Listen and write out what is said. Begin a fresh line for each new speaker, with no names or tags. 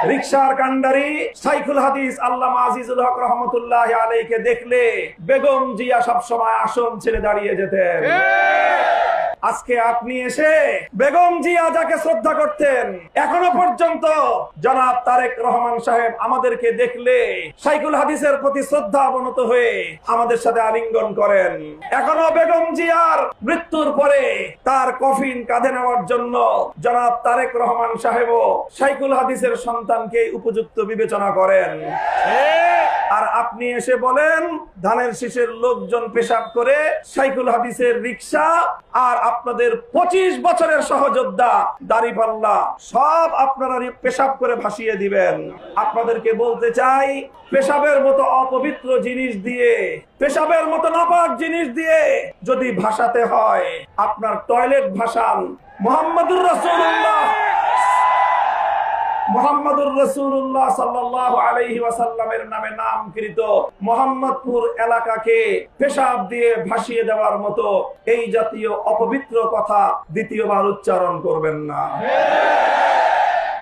রিকশার কান্ডারি শাইখুল হাদিস আল্লামা আজিজুল হক রহমতুল্লাহি আলাইহিকে দেখলে বেগম জিয়া সবসময় আসন ছেড়ে দাঁড়িয়ে যেতেন। আজকে আপনি এসে বেগম জিয়া যাকে শ্রদ্ধা করতেন, এখনো পর্যন্ত জনাব তারেক রহমান সাহেব আমাদেরকে দেখলে শাইখুল হাদিসের প্রতি শ্রদ্ধা অবনত হয়ে আমাদের সাথে আলিঙ্গন করেন। এখনো বেগম জিয়ার মৃত্যুর পরে তার কফিন কাঁধে নেওয়ার জন্য জনাব তারেক রহমান সাহেবও শাইখুল হাদিসের সন্তানকে উপযুক্ত বিবেচনা করেন। আর আপনি এসে বলেন ধানের শীষের লোকজন পেশাব করে শাইখুল হাদিসের রিকশা আর আপনাদের 25 বছরের সহযোদ্ধা দাড়িপাল্লা সব আপনারা পেশাব করে ভাসিয়ে দিবেন। আপনাদেরকে বলতে চাই, পেশাবের মতো অপবিত্র জিনিস দিয়ে, পেশাবের মতো নাপাক জিনিস দিয়ে যদি ভাসাতে হয়, আপনার টয়লেট ভাসান। মুহাম্মাদুর রাসূলুল্লাহ সাল্লাল্লাহু আলাইহি ওয়াসাল্লামের নামে নামকৃত মোহাম্মদপুর এলাকাকে পেশাব দিয়ে ভাসিয়ে দেওয়ার মতো এই জাতীয় অপবিত্র কথা দ্বিতীয়বার উচ্চারণ করবেন না।